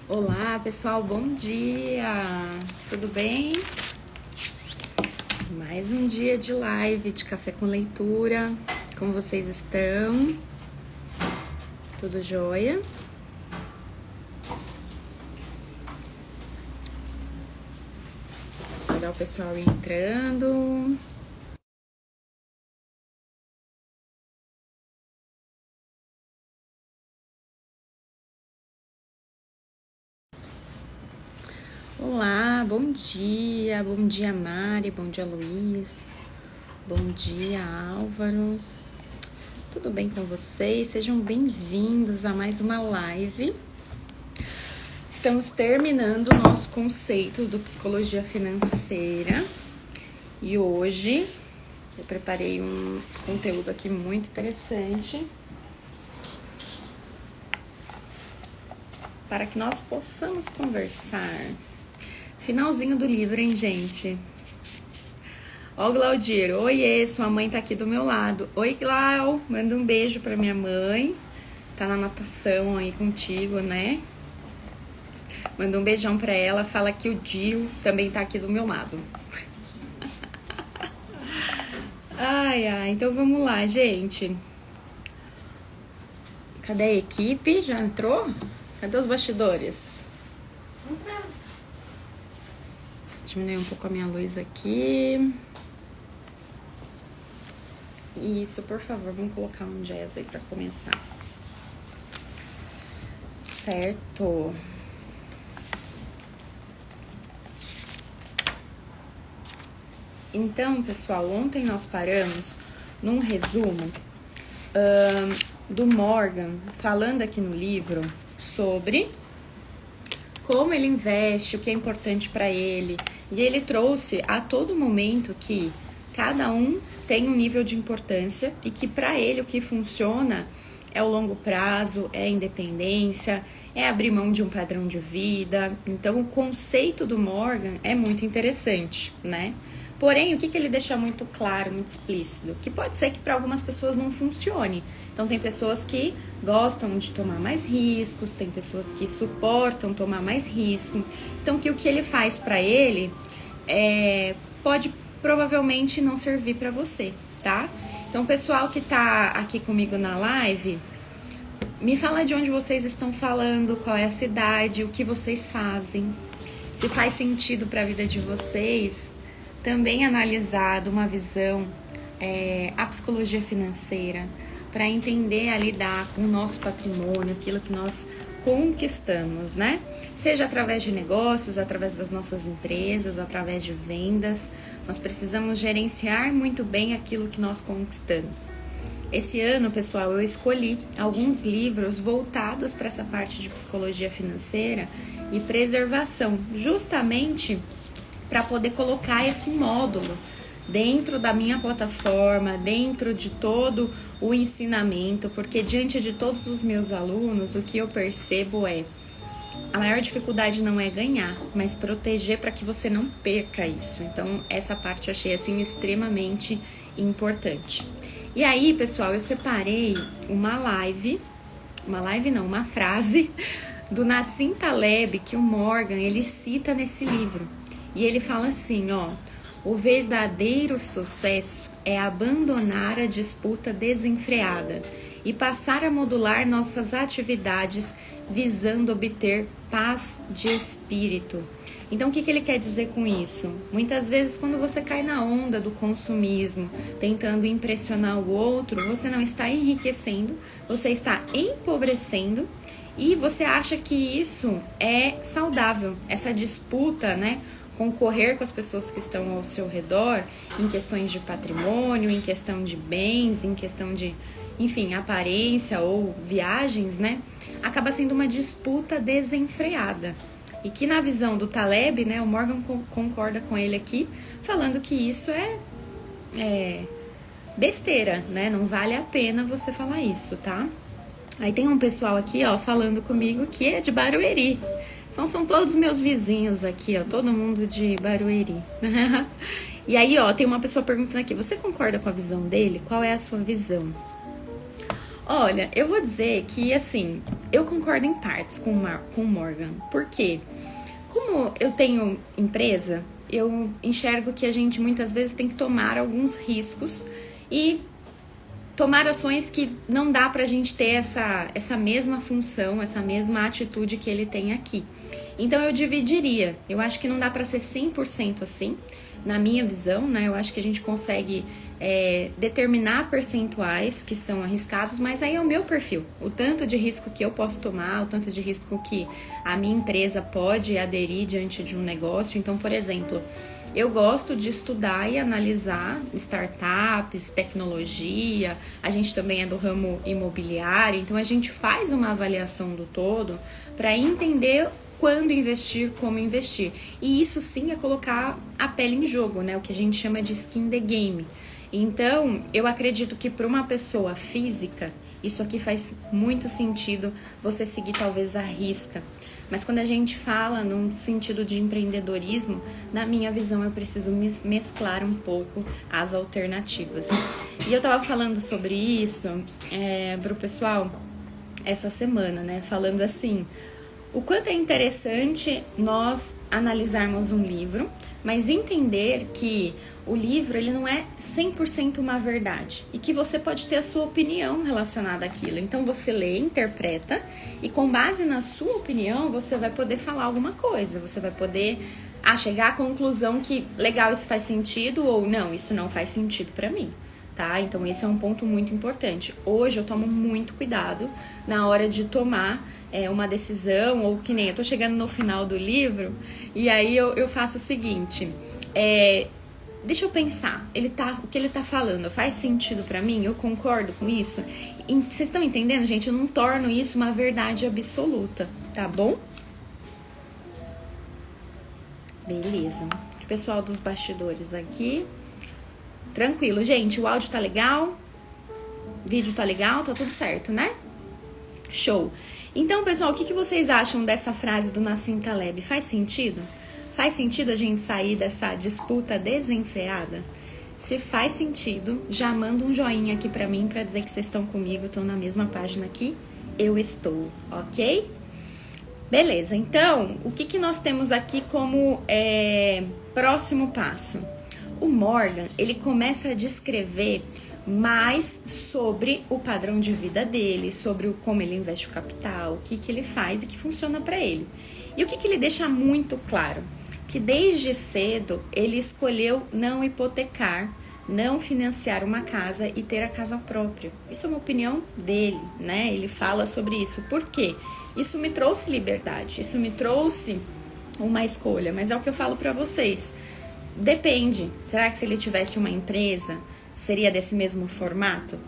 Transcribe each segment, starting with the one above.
Olá, pessoal, bom dia! Tudo bem? Mais um dia de live, de café com leitura. Como vocês estão? Tudo jóia? Vou dar o pessoal ir entrando. Olá, bom dia Mari, bom dia Luiz, bom dia Álvaro, tudo bem com vocês? Sejam bem-vindos a mais uma live. Estamos terminando o nosso conceito do psicologia financeira e hoje eu preparei um conteúdo aqui muito interessante para que nós possamos conversar. Finalzinho do livro, hein, gente? Ó o Glaudir, oiê, sua mãe tá aqui do meu lado. Oi, Glau, manda um beijo pra minha mãe. Tá na natação aí contigo, né? Manda um beijão pra ela, fala que o Dio também tá aqui do meu lado. Ai, então vamos lá, gente. Cadê a equipe? Já entrou? Cadê os bastidores? Diminuir um pouco a minha luz aqui. Isso, por favor, vamos colocar um jazz aí pra começar. Certo. Então, pessoal, ontem nós paramos num resumo do Morgan, falando aqui no livro sobre como ele investe, o que é importante para ele. E ele trouxe a todo momento que cada um tem um nível de importância e que para ele o que funciona é o longo prazo, é a independência, é abrir mão de um padrão de vida. Então, o conceito do Morgan é muito interessante, né? Porém, o que ele deixa muito claro, muito explícito? Que pode ser que para algumas pessoas não funcione. Então, tem pessoas que gostam de tomar mais riscos, tem pessoas que suportam tomar mais risco. Então, que o que ele faz para ele pode provavelmente não servir para você, tá? Então, o pessoal que tá aqui comigo na live, me fala de onde vocês estão falando, qual é a cidade, o que vocês fazem. Se faz sentido para a vida de vocês, também analisar de uma visão a psicologia financeira, para entender a lidar com o nosso patrimônio, aquilo que nós conquistamos, né? Seja através de negócios, através das nossas empresas, através de vendas, nós precisamos gerenciar muito bem aquilo que nós conquistamos. Esse ano, pessoal, eu escolhi alguns livros voltados para essa parte de psicologia financeira e preservação, justamente para poder colocar esse módulo dentro da minha plataforma, dentro de todo o ensinamento, porque diante de todos os meus alunos, o que eu percebo a maior dificuldade não é ganhar, mas proteger para que você não perca isso. Então, essa parte eu achei assim extremamente importante. E aí, pessoal, eu separei uma frase do Nassim Taleb que o Morgan, ele cita nesse livro. E ele fala assim, ó: o verdadeiro sucesso é abandonar a disputa desenfreada e passar a modular nossas atividades visando obter paz de espírito. Então, o que ele quer dizer com isso? Muitas vezes, quando você cai na onda do consumismo, tentando impressionar o outro, você não está enriquecendo, você está empobrecendo e você acha que isso é saudável, essa disputa, né? Concorrer com as pessoas que estão ao seu redor em questões de patrimônio, em questão de bens, em questão de, enfim, aparência ou viagens, né? Acaba sendo uma disputa desenfreada. E que na visão do Taleb, né, o Morgan concorda com ele aqui, falando que isso é besteira, né? Não vale a pena você falar isso, tá? Aí tem um pessoal aqui, ó, falando comigo que é de Barueri. Então, são todos meus vizinhos aqui, ó, todo mundo de Barueri. E aí, ó, tem uma pessoa perguntando aqui, você concorda com a visão dele? Qual é a sua visão? Olha, eu vou dizer que, assim, eu concordo em partes com o Morgan. Por quê? Como eu tenho empresa, eu enxergo que a gente muitas vezes tem que tomar alguns riscos e tomar ações que não dá pra gente ter essa mesma função, essa mesma atitude que ele tem aqui. Então eu dividiria. Eu acho que não dá pra ser 100% assim, na minha visão, né? Eu acho que a gente consegue determinar percentuais que são arriscados, mas aí é o meu perfil. O tanto de risco que eu posso tomar, o tanto de risco que a minha empresa pode aderir diante de um negócio. Então, por exemplo, eu gosto de estudar e analisar startups, tecnologia, a gente também é do ramo imobiliário, então a gente faz uma avaliação do todo para entender quando investir, como investir. E isso sim é colocar a pele em jogo, né? O que a gente chama de skin in the game. Então, eu acredito que para uma pessoa física, isso aqui faz muito sentido você seguir talvez a risca. Mas quando a gente fala num sentido de empreendedorismo, na minha visão eu preciso mesclar um pouco as alternativas. E eu tava falando sobre isso pro pessoal essa semana, né? Falando assim, o quanto é interessante nós analisarmos um livro, mas entender que o livro ele não é 100% uma verdade e que você pode ter a sua opinião relacionada àquilo. Então você lê, interpreta e com base na sua opinião você vai poder falar alguma coisa, você vai poder chegar à conclusão que legal, isso faz sentido ou não, isso não faz sentido pra mim. Tá? Então esse é um ponto muito importante. Hoje eu tomo muito cuidado na hora de tomar uma decisão, ou que nem eu tô chegando no final do livro, e aí eu faço o seguinte, deixa eu pensar, o que ele tá falando faz sentido pra mim? Eu concordo com isso? Vocês estão entendendo, gente? Eu não torno isso uma verdade absoluta, tá bom? Beleza. Pessoal dos bastidores aqui. Tranquilo, gente, o áudio tá legal, o vídeo tá legal, tá tudo certo, né? Show! Então, pessoal, o que vocês acham dessa frase do Nassim Taleb? Faz sentido? Faz sentido a gente sair dessa disputa desenfreada? Se faz sentido, já manda um joinha aqui pra mim pra dizer que vocês estão comigo, estão na mesma página que eu estou, ok? Beleza, então, o que nós temos aqui como próximo passo? O Morgan, ele começa a descrever mais sobre o padrão de vida dele, sobre como ele investe o capital, o que ele faz e que funciona para ele. E o que ele deixa muito claro? Que desde cedo ele escolheu não hipotecar, não financiar uma casa e ter a casa própria. Isso é uma opinião dele, né? Ele fala sobre isso. Por quê? Isso me trouxe liberdade, isso me trouxe uma escolha, mas é o que eu falo para vocês. Depende. Será que se ele tivesse uma empresa, seria desse mesmo formato?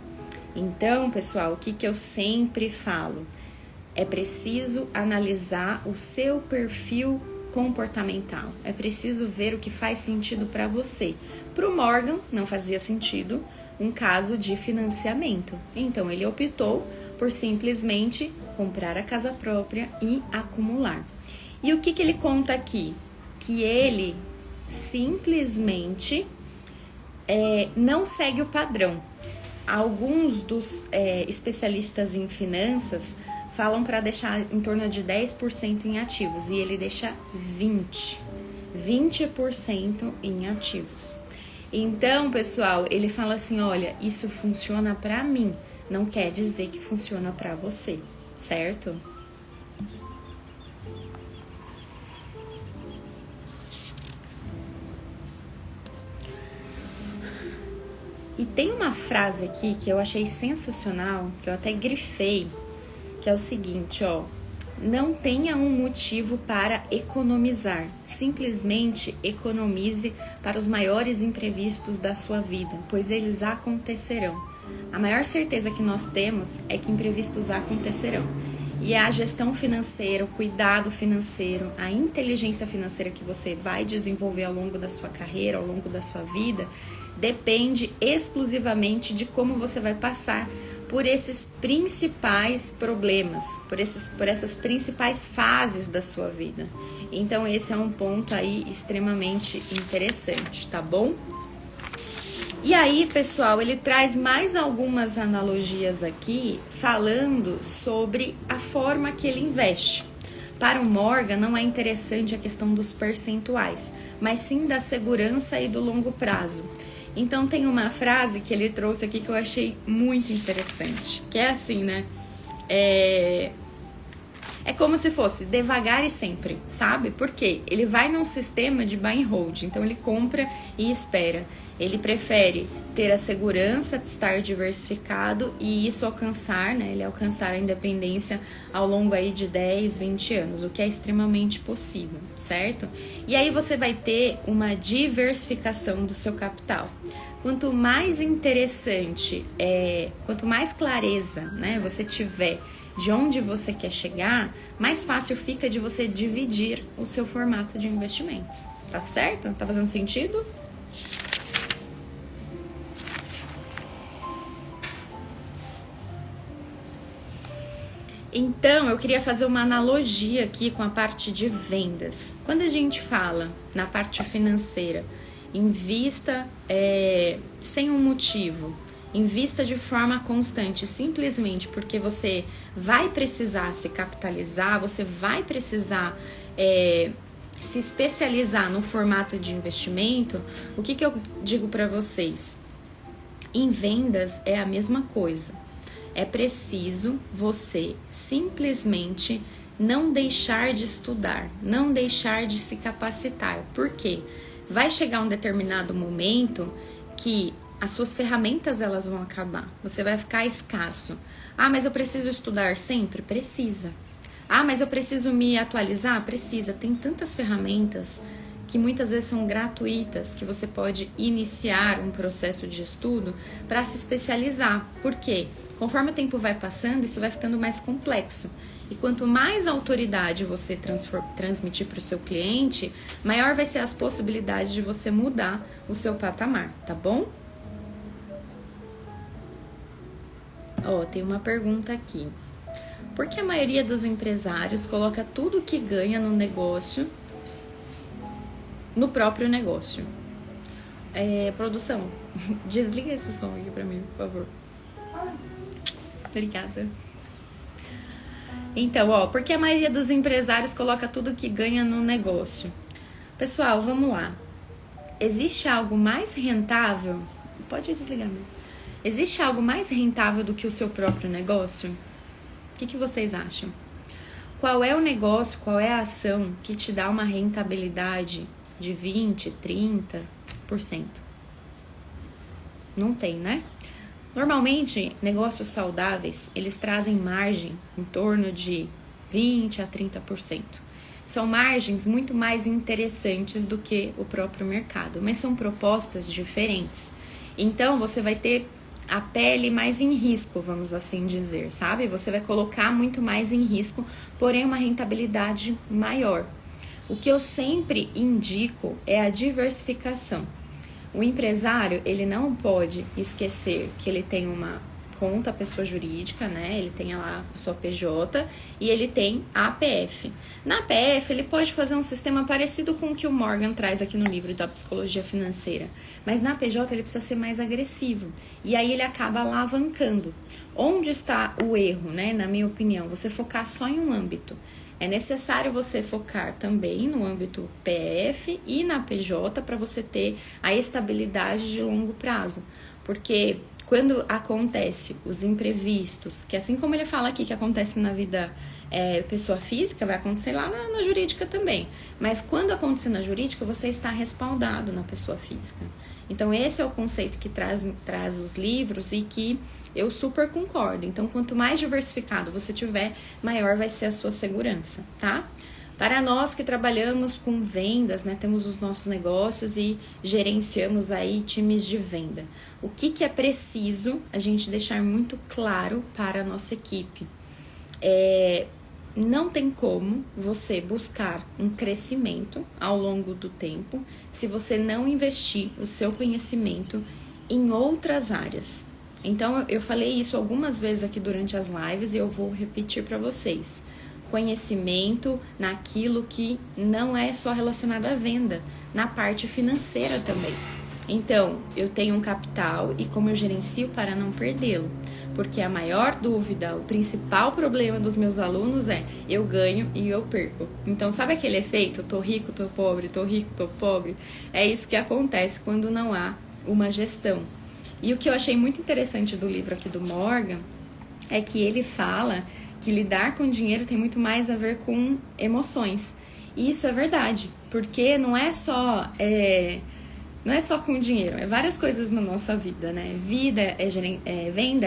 Então, pessoal, o que eu sempre falo? É preciso analisar o seu perfil comportamental. É preciso ver o que faz sentido para você. Para o Morgan, não fazia sentido um caso de financiamento. Então, ele optou por simplesmente comprar a casa própria e acumular. E o que ele conta aqui? Que ele simplesmente não segue o padrão. Alguns dos especialistas em finanças falam para deixar em torno de 10% em ativos e ele deixa 20% em ativos. Então, pessoal, ele fala assim, olha, isso funciona para mim, não quer dizer que funciona para você, certo? E tem uma frase aqui que eu achei sensacional, que eu até grifei, que é o seguinte, ó. Não tenha um motivo para economizar, simplesmente economize para os maiores imprevistos da sua vida, pois eles acontecerão. A maior certeza que nós temos é que imprevistos acontecerão. E a gestão financeira, o cuidado financeiro, a inteligência financeira que você vai desenvolver ao longo da sua carreira, ao longo da sua vida, depende exclusivamente de como você vai passar por esses principais problemas, por essas principais fases da sua vida. Então esse é um ponto aí extremamente interessante, tá bom? E aí, pessoal, ele traz mais algumas analogias aqui, falando sobre a forma que ele investe. Para o Morgan, não é interessante a questão dos percentuais, mas sim da segurança e do longo prazo. Então, tem uma frase que ele trouxe aqui que eu achei muito interessante, que é assim, né? É como se fosse devagar e sempre, sabe? Porque ele vai num sistema de buy and hold, então ele compra e espera. Ele prefere ter a segurança de estar diversificado e isso alcançar, né? Ele alcançar a independência ao longo aí de 10, 20 anos, o que é extremamente possível, certo? E aí você vai ter uma diversificação do seu capital. Quanto mais interessante, quanto mais clareza, né, você tiver de onde você quer chegar, mais fácil fica de você dividir o seu formato de investimentos. Tá certo? Tá fazendo sentido? Então, eu queria fazer uma analogia aqui com a parte de vendas. Quando a gente fala na parte financeira, invista sem um motivo, invista de forma constante, simplesmente porque você vai precisar se capitalizar, você vai precisar se especializar no formato de investimento. O que eu digo para vocês? Em vendas é a mesma coisa. É preciso você simplesmente não deixar de estudar, não deixar de se capacitar. Por quê? Vai chegar um determinado momento que as suas ferramentas elas vão acabar. Você vai ficar escasso. Ah, mas eu preciso estudar sempre? Precisa. Ah, mas eu preciso me atualizar? Precisa. Tem tantas ferramentas que muitas vezes são gratuitas, que você pode iniciar um processo de estudo para se especializar. Por quê? Conforme o tempo vai passando, isso vai ficando mais complexo. E quanto mais autoridade você transmitir para o seu cliente, maior vai ser as possibilidades de você mudar o seu patamar, tá bom? Tem uma pergunta aqui. Por que a maioria dos empresários coloca tudo que ganha no negócio, no próprio negócio? Produção, desliga esse som aqui para mim, por favor. Obrigada. Então, porque a maioria dos empresários coloca tudo que ganha no negócio? Pessoal, vamos lá. Existe algo mais rentável? Pode desligar mesmo. Existe algo mais rentável do que o seu próprio negócio? O que vocês acham? Qual é o negócio, qual é a ação que te dá uma rentabilidade de 20%, 30%? Não tem, né? Normalmente, negócios saudáveis, eles trazem margem em torno de 20% a 30%. São margens muito mais interessantes do que o próprio mercado, mas são propostas diferentes. Então, você vai ter a pele mais em risco, vamos assim dizer, sabe? Você vai colocar muito mais em risco, porém uma rentabilidade maior. O que eu sempre indico é a diversificação. O empresário, ele não pode esquecer que ele tem uma conta pessoa jurídica, né? Ele tem lá a sua PJ e ele tem a APF. Na APF, ele pode fazer um sistema parecido com o que o Morgan traz aqui no livro da Psicologia Financeira. Mas na PJ, ele precisa ser mais agressivo. E aí, ele acaba alavancando. Onde está o erro, né? Na minha opinião, você focar só em um âmbito. É necessário você focar também no âmbito PF e na PJ para você ter a estabilidade de longo prazo. Porque quando acontece os imprevistos, que assim como ele fala aqui que acontece na vida pessoa física, vai acontecer lá na jurídica também. Mas quando acontecer na jurídica, você está respaldado na pessoa física. Então esse é o conceito que traz os livros e que eu super concordo. Então quanto mais diversificado você tiver, maior vai ser a sua segurança, tá? Para nós que trabalhamos com vendas, né, temos os nossos negócios e gerenciamos aí times de venda. O que é preciso a gente deixar muito claro para a nossa equipe? Não tem como você buscar um crescimento ao longo do tempo se você não investir o seu conhecimento em outras áreas. Então, eu falei isso algumas vezes aqui durante as lives e eu vou repetir para vocês. Conhecimento naquilo que não é só relacionado à venda, na parte financeira também. Então, eu tenho um capital e como eu gerencio para não perdê-lo. Porque a maior dúvida, o principal problema dos meus alunos é eu ganho e eu perco. Então, sabe aquele efeito? Tô rico, tô pobre, tô rico, tô pobre? É isso que acontece quando não há uma gestão. E o que eu achei muito interessante do livro aqui do Morgan é que ele fala que lidar com dinheiro tem muito mais a ver com emoções. E isso é verdade, porque não é só com dinheiro, é várias coisas na nossa vida, né? Venda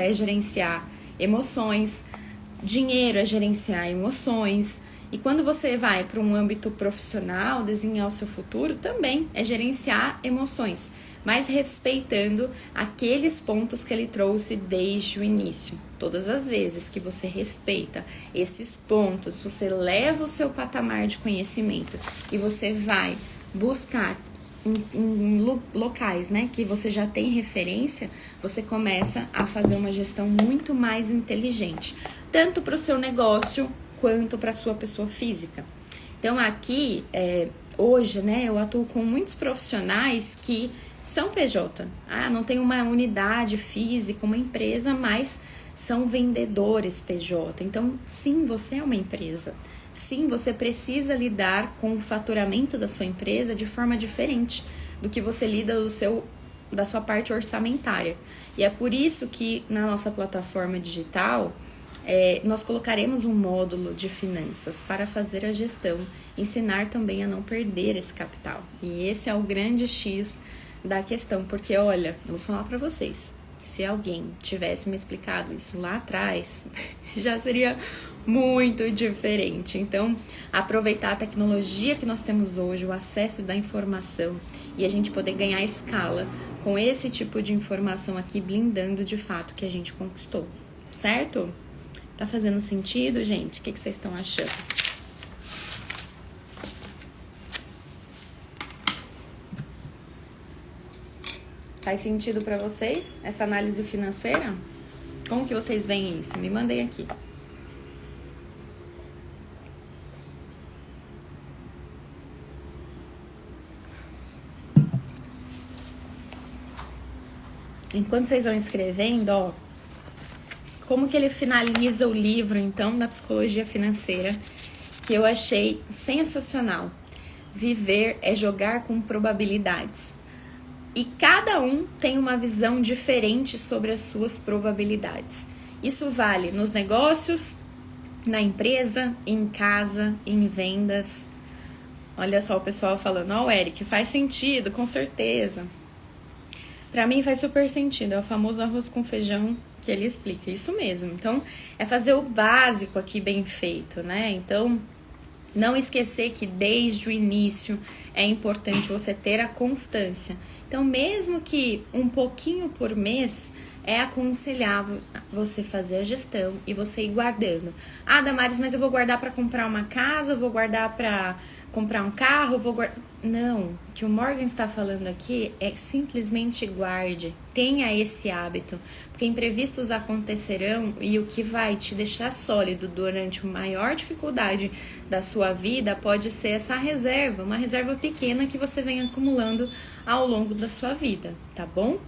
é gerenciar emoções, dinheiro é gerenciar emoções. E quando você vai para um âmbito profissional, desenhar o seu futuro, também é gerenciar emoções, mas respeitando aqueles pontos que ele trouxe desde o início. Todas as vezes que você respeita esses pontos, você leva o seu patamar de conhecimento e você vai buscar em locais, né, que você já tem referência, você começa a fazer uma gestão muito mais inteligente, tanto para o seu negócio quanto para a sua pessoa física. Então aqui, hoje, né, eu atuo com muitos profissionais que são PJ, não tem uma unidade física, uma empresa, mas são vendedores PJ. Então, sim, você é uma empresa. Sim, você precisa lidar com o faturamento da sua empresa de forma diferente do que você lida da sua parte orçamentária. E é por isso que na nossa plataforma digital, nós colocaremos um módulo de finanças para fazer a gestão, ensinar também a não perder esse capital. E esse é o grande X da questão, porque olha, eu vou falar para vocês, se alguém tivesse me explicado isso lá atrás, já seria muito diferente. Então, aproveitar a tecnologia que nós temos hoje, o acesso da informação e a gente poder ganhar escala com esse tipo de informação aqui, blindando de fato que a gente conquistou, certo? Tá fazendo sentido, gente? O que vocês estão achando? Faz sentido para vocês essa análise financeira? Como que vocês veem isso? Me mandem aqui. Enquanto vocês vão escrevendo, ó, como que ele finaliza o livro, então, da psicologia financeira, que eu achei sensacional. Viver é jogar com probabilidades. E cada um tem uma visão diferente sobre as suas probabilidades. Isso vale nos negócios, na empresa, em casa, em vendas. Olha só o pessoal falando, Eric, faz sentido, com certeza. Pra mim faz super sentido, é o famoso arroz com feijão que ele explica, isso mesmo. Então, é fazer o básico aqui bem feito, né? Então, não esquecer que desde o início é importante você ter a constância. Então, mesmo que um pouquinho por mês, é aconselhável você fazer a gestão e você ir guardando. Damares, mas eu vou guardar para comprar uma casa, eu vou guardar para comprar um carro, Não, o que o Morgan está falando aqui é simplesmente guarde, tenha esse hábito, porque imprevistos acontecerão e o que vai te deixar sólido durante a maior dificuldade da sua vida pode ser essa reserva, uma reserva pequena que você vem acumulando ao longo da sua vida, tá bom?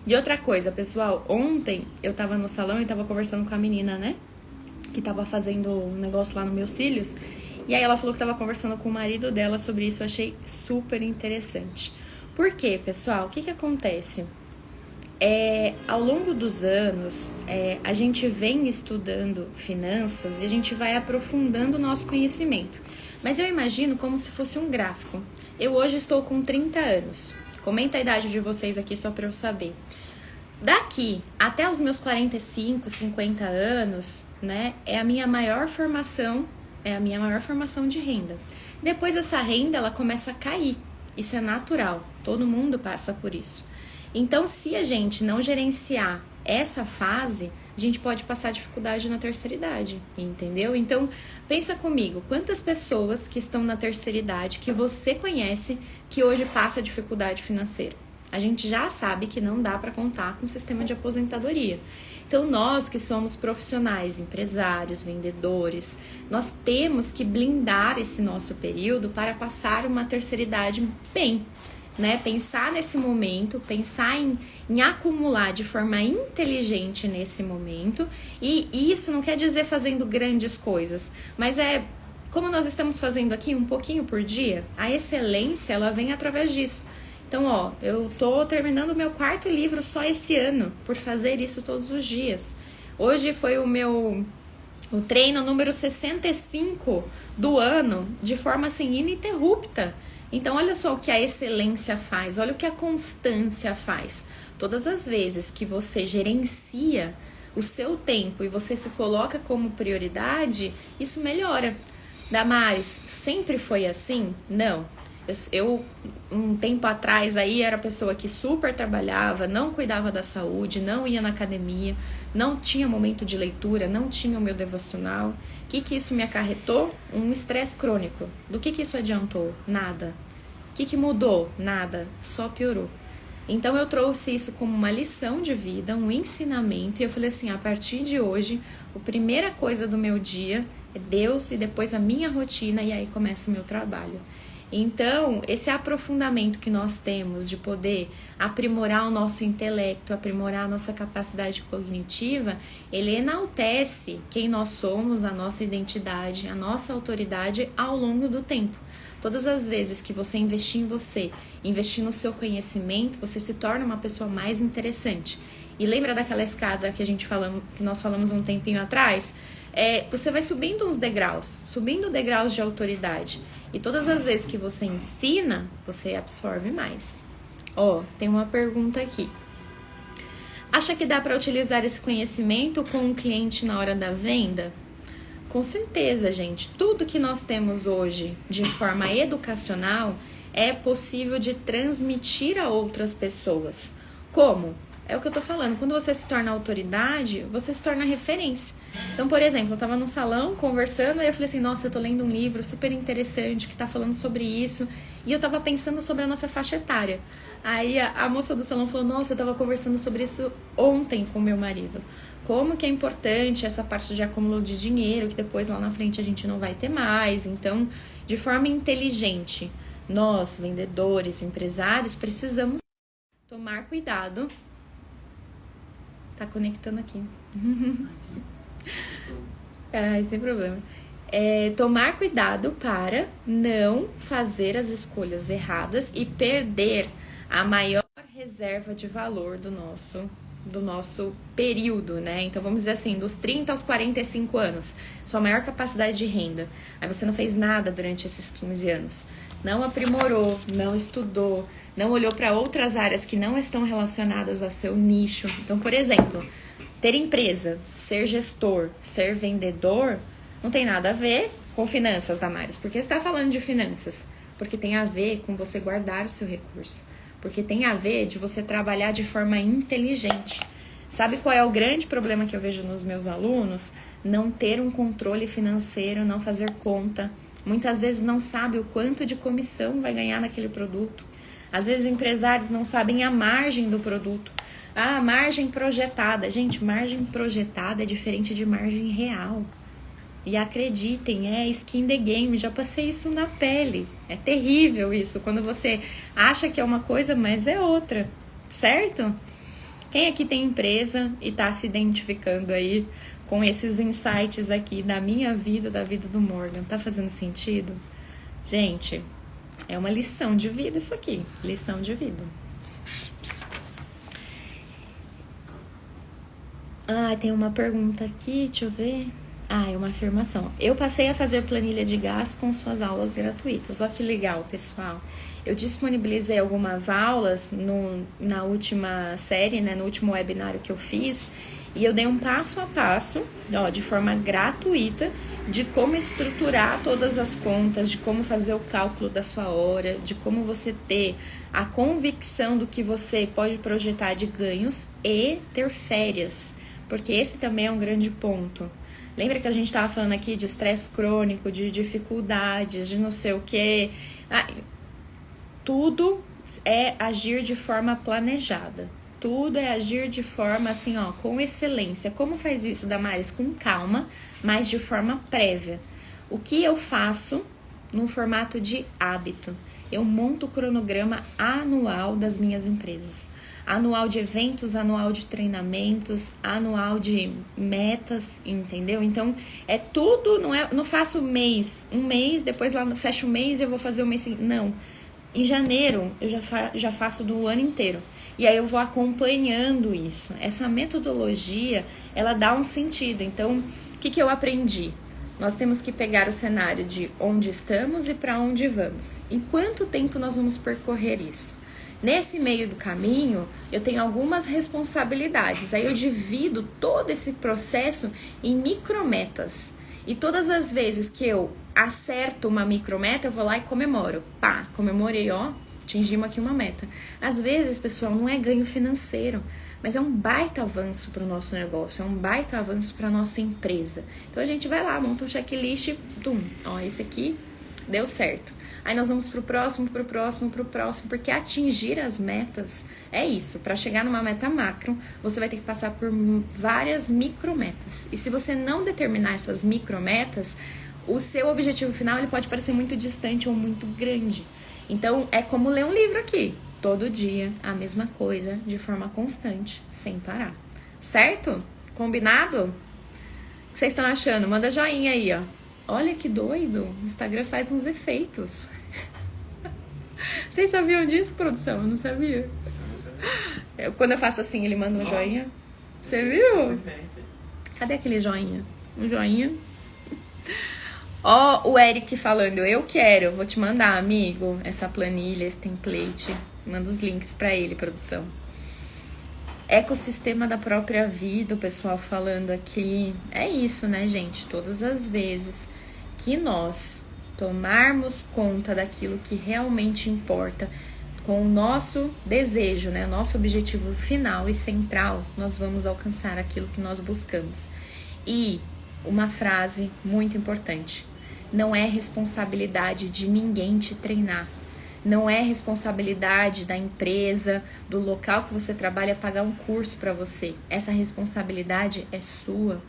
E outra coisa, pessoal, ontem eu tava no salão e tava conversando com a menina, né, que tava fazendo um negócio lá nos meus cílios. E aí ela falou que estava conversando com o marido dela sobre isso, eu achei super interessante. Por quê, pessoal? O que acontece? Ao longo dos anos, a gente vem estudando finanças e a gente vai aprofundando o nosso conhecimento. Mas eu imagino como se fosse um gráfico. Eu hoje estou com 30 anos. Comenta a idade de vocês aqui só para eu saber. Daqui até os meus 45, 50 anos, né, é a minha maior formação de renda. Depois essa renda, ela começa a cair. Isso é natural, todo mundo passa por isso. Então, se a gente não gerenciar essa fase, a gente pode passar dificuldade na terceira idade, entendeu? Então, pensa comigo, quantas pessoas que estão na terceira idade, que você conhece, que hoje passa dificuldade financeira? A gente já sabe que não dá para contar com o sistema de aposentadoria. Então, nós que somos profissionais, empresários, vendedores, nós temos que blindar esse nosso período para passar uma terceira idade bem. né? Pensar nesse momento, pensar em acumular de forma inteligente nesse momento. E isso não quer dizer fazendo grandes coisas, mas como nós estamos fazendo aqui um pouquinho por dia, a excelência, ela vem através disso. Então, eu tô terminando o meu 4º livro só esse ano, por fazer isso todos os dias. Hoje foi o treino número 65 do ano, de forma assim, ininterrupta. Então, olha só o que a excelência faz, olha o que a constância faz. Todas as vezes que você gerencia o seu tempo e você se coloca como prioridade, isso melhora. Damares, sempre foi assim? Não. Eu, um tempo atrás, aí era pessoa que super trabalhava, não cuidava da saúde, não ia na academia, não tinha momento de leitura, não tinha o meu devocional. O que isso me acarretou? Um estresse crônico. Do que isso adiantou? Nada. O que mudou? Nada. Só piorou. Então eu trouxe isso como uma lição de vida, um ensinamento, e eu falei assim, a partir de hoje, a primeira coisa do meu dia é Deus e depois a minha rotina, e aí começa o meu trabalho. Então, esse aprofundamento que nós temos de poder aprimorar o nosso intelecto, aprimorar a nossa capacidade cognitiva, ele enaltece quem nós somos, a nossa identidade, a nossa autoridade ao longo do tempo. Todas as vezes que você investir em você, investir no seu conhecimento, você se torna uma pessoa mais interessante. E lembra daquela escada que nós falamos um tempinho atrás? Você vai subindo uns degraus, subindo degraus de autoridade. E todas as vezes que você ensina, você absorve mais. Tem uma pergunta aqui. Acha que dá para utilizar esse conhecimento com um cliente na hora da venda? Com certeza, gente. Tudo que nós temos hoje de forma educacional é possível de transmitir a outras pessoas. Como? É o que eu tô falando, quando você se torna autoridade, você se torna referência. Então, por exemplo, eu tava num salão conversando, aí eu falei assim, nossa, eu tô lendo um livro super interessante que tá falando sobre isso, e eu tava pensando sobre a nossa faixa etária. Aí a moça do salão falou, nossa, eu tava conversando sobre isso ontem com meu marido. Como que é importante essa parte de acúmulo de dinheiro, que depois lá na frente a gente não vai ter mais. Então, de forma inteligente, nós, vendedores, empresários, precisamos tomar cuidado. Tá conectando aqui. Sem problema. Tomar cuidado para não fazer as escolhas erradas e perder a maior reserva de valor do nosso período, né? Então, vamos dizer assim, dos 30 aos 45 anos, sua maior capacidade de renda. Aí você não fez nada durante esses 15 anos. Não aprimorou, não estudou, não olhou para outras áreas que não estão relacionadas ao seu nicho. Então, por exemplo, ter empresa, ser gestor, ser vendedor, não tem nada a ver com finanças, Damares. Por que você está falando de finanças? Porque tem a ver com você guardar o seu recurso. Porque tem a ver de você trabalhar de forma inteligente. Sabe qual é o grande problema que eu vejo nos meus alunos? Não ter um controle financeiro, não fazer conta. Muitas vezes não sabe o quanto de comissão vai ganhar naquele produto. Às vezes empresários não sabem a margem do produto. Margem projetada. Gente, margem projetada é diferente de margem real. E acreditem, é skin the game, já passei isso na pele. É terrível isso, quando você acha que é uma coisa, mas é outra, certo? Quem aqui tem empresa e tá se identificando aí com esses insights aqui da minha vida, da vida do Morgan, tá fazendo sentido? Gente, é uma lição de vida isso aqui, lição de vida. Tem uma pergunta aqui, deixa eu ver. É uma afirmação. Eu passei a fazer planilha de gastos com suas aulas gratuitas. Olha que legal, pessoal. Eu disponibilizei algumas aulas na última série, né, no último webinário que eu fiz, e eu dei um passo a passo, de forma gratuita, de como estruturar todas as contas, de como fazer o cálculo da sua hora, de como você ter a convicção do que você pode projetar de ganhos e ter férias, porque esse também é um grande ponto. Lembra que a gente estava falando aqui de estresse crônico, de dificuldades, de não sei o quê? Tudo é agir de forma planejada. Tudo é agir de forma assim, com excelência. Como faz isso, Damares? Com calma, mas de forma prévia. O que eu faço no formato de hábito? Eu monto o cronograma anual das minhas empresas. Anual de eventos, anual de treinamentos, anual de metas, entendeu? Então, é tudo, não faço um mês, depois lá fecho o mês e eu vou fazer o mês seguinte. Não. Em janeiro, eu já faço do ano inteiro. E aí eu vou acompanhando isso. Essa metodologia, ela dá um sentido. Então, o que eu aprendi? Nós temos que pegar o cenário de onde estamos e para onde vamos. Em quanto tempo nós vamos percorrer isso? Nesse meio do caminho, eu tenho algumas responsabilidades. Aí eu divido todo esse processo em micrometas. E todas as vezes que eu acerto uma micrometa, eu vou lá e comemoro. Pá, comemorei, ó, atingimos aqui uma meta. Às vezes, pessoal, não é ganho financeiro, mas é um baita avanço para o nosso negócio, é um baita avanço para a nossa empresa. Então a gente vai lá, monta um checklist, ó, esse aqui deu certo. Aí nós vamos pro próximo, porque atingir as metas é isso. Para chegar numa meta macro, você vai ter que passar por várias micrometas. E se você não determinar essas micrometas, o seu objetivo final ele pode parecer muito distante ou muito grande. Então, é como ler um livro aqui. Todo dia, a mesma coisa, de forma constante, sem parar. Certo? Combinado? O que vocês estão achando? Manda joinha aí, ó. Olha que doido, o Instagram faz uns efeitos. Vocês sabiam disso, produção? Eu não sabia. Quando eu faço assim, ele manda um joinha. Você viu? Cadê aquele joinha? Um joinha. Ó, o Eric falando, eu quero. Vou te mandar, amigo, essa planilha, esse template. Manda os links pra ele, produção. Ecossistema da própria vida, o pessoal falando aqui. É isso, né, gente? Todas as vezes que nós tomarmos conta daquilo que realmente importa, com o nosso desejo, né, o nosso objetivo final e central, nós vamos alcançar aquilo que nós buscamos. E uma frase muito importante: não é responsabilidade de ninguém te treinar. Não é responsabilidade da empresa, do local que você trabalha pagar um curso para você. Essa responsabilidade é sua.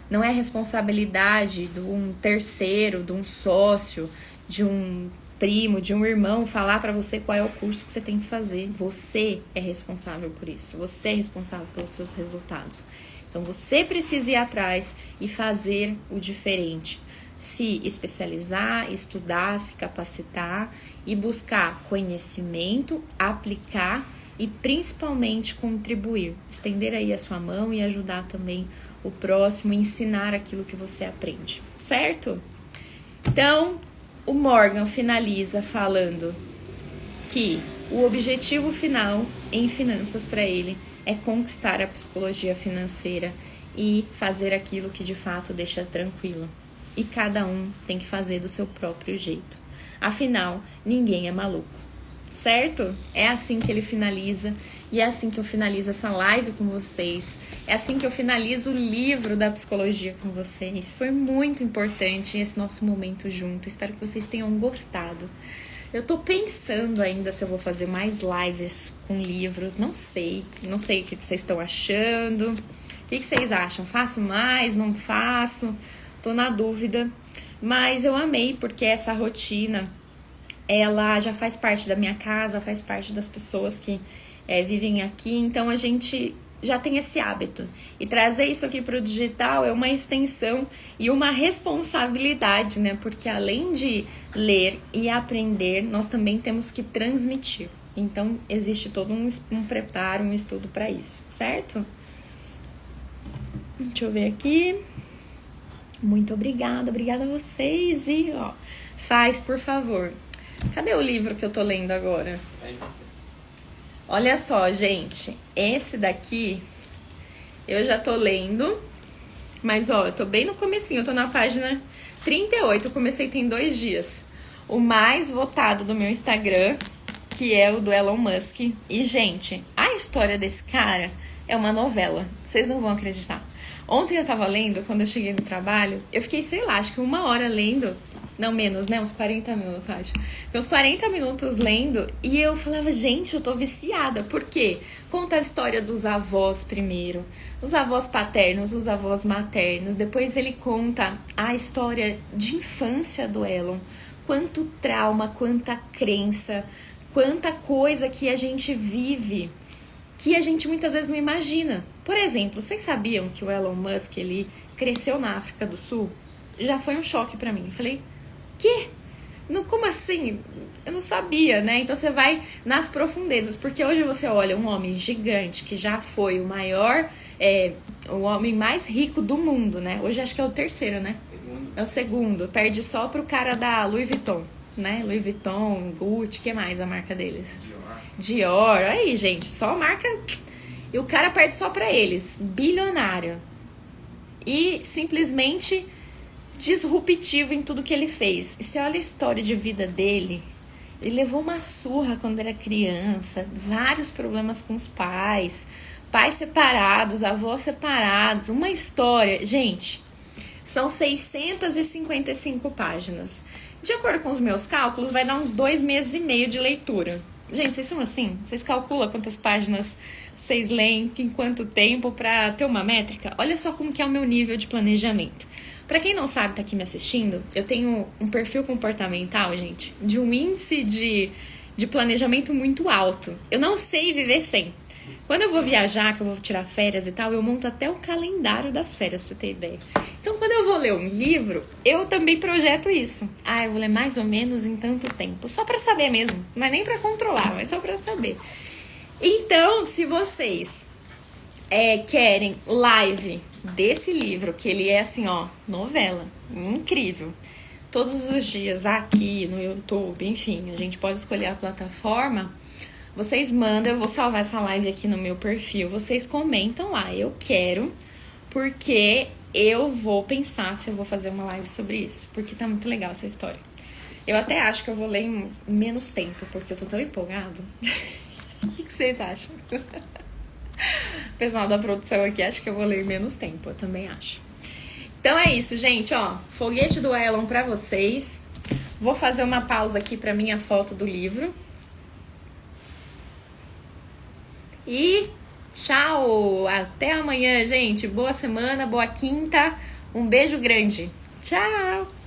Não é responsabilidade de um terceiro, de um sócio, de um primo, de um irmão falar para você qual é o curso que você tem que fazer. Você é responsável por isso. Você é responsável pelos seus resultados. Então você precisa ir atrás e fazer o diferente. Se especializar, estudar, se capacitar e buscar conhecimento, aplicar e principalmente contribuir. Estender aí a sua mão e ajudar também o próximo, ensinar aquilo que você aprende, certo? Então, o Morgan finaliza falando que o objetivo final em finanças para ele é conquistar a psicologia financeira e fazer aquilo que de fato deixa tranquilo. E cada um tem que fazer do seu próprio jeito. Afinal, ninguém é maluco. Certo? É assim que ele finaliza. E é assim que eu finalizo essa live com vocês. É assim que eu finalizo o livro da psicologia com vocês. Foi muito importante esse nosso momento junto. Espero que vocês tenham gostado. Eu tô pensando ainda se eu vou fazer mais lives com livros. Não sei o que vocês estão achando. O que vocês acham? Faço mais? Não faço? Tô na dúvida. Mas eu amei porque essa rotina, ela já faz parte da minha casa, faz parte das pessoas que vivem aqui. Então a gente já tem esse hábito. E trazer isso aqui para o digital é uma extensão e uma responsabilidade, né? Porque além de ler e aprender, nós também temos que transmitir. Então existe todo um preparo, um estudo para isso, certo? Deixa eu ver aqui. Muito obrigada a vocês. E ó, faz, por favor. Cadê o livro que eu tô lendo agora? Olha só, gente. Esse daqui eu já tô lendo. Mas ó, eu tô bem no comecinho. Eu tô na página 38. Eu comecei tem 2 dias. O mais votado do meu Instagram, que é o do Elon Musk. E, gente, a história desse cara é uma novela. Vocês não vão acreditar. Ontem eu tava lendo, quando eu cheguei no trabalho, eu fiquei, sei lá, acho que 1 hora lendo, não menos, né, uns 40 minutos, acho. Uns 40 minutos lendo, e eu falava, gente, eu tô viciada. Por quê? Conta a história dos avós primeiro, os avós paternos, os avós maternos. Depois ele conta a história de infância do Elon. quanto trauma, quanta crença, quanta coisa que a gente vive que a gente muitas vezes não imagina. Por exemplo, vocês sabiam que o Elon Musk, ele cresceu na África do Sul? Já foi um choque pra mim. Eu falei, quê? Não, como assim? Eu não sabia, né? Então você vai nas profundezas, porque hoje você olha um homem gigante que já foi o maior, o homem mais rico do mundo, né? Hoje acho que é o terceiro, né? Segundo. É o segundo. Perde só pro cara da Louis Vuitton, né? Louis Vuitton, Gucci, que mais a marca deles? Dior. Aí, gente, só marca. E o cara perde só pra eles. Bilionário. E simplesmente disruptivo em tudo que ele fez. E você olha a história de vida dele, ele levou uma surra quando era criança, vários problemas com os pais separados, avós separados, uma história. Gente, são 655 páginas. De acordo com os meus cálculos, vai dar uns 2 meses e meio de leitura. Gente, vocês são assim? Vocês calculam quantas páginas vocês leem, em quanto tempo, pra ter uma métrica? Olha só como que é o meu nível de planejamento. Pra quem não sabe, tá aqui me assistindo, eu tenho um perfil comportamental, gente, de um índice de planejamento muito alto. Eu não sei viver sem. Quando eu vou viajar, que eu vou tirar férias e tal, eu monto até o calendário das férias, pra você ter ideia. Então, quando eu vou ler um livro, eu também projeto isso. Ah, eu vou ler mais ou menos em tanto tempo. Só pra saber mesmo. Não é nem pra controlar, mas só pra saber. Então, se vocês querem live desse livro, que ele é assim, ó, novela, incrível. Todos os dias aqui no YouTube, enfim, a gente pode escolher a plataforma. Vocês mandam, eu vou salvar essa live aqui no meu perfil. Vocês comentam lá, eu quero, porque eu vou pensar se eu vou fazer uma live sobre isso, porque tá muito legal essa história. Eu até acho que eu vou ler em menos tempo, porque eu tô tão empolgada. O que vocês acham? O pessoal da produção aqui acha que eu vou ler em menos tempo, eu também acho. Então é isso, gente, ó, foguete do Elon pra vocês. Vou fazer uma pausa aqui pra minha foto do livro. E tchau! Até amanhã, gente. Boa semana, boa quinta. Um beijo grande. Tchau!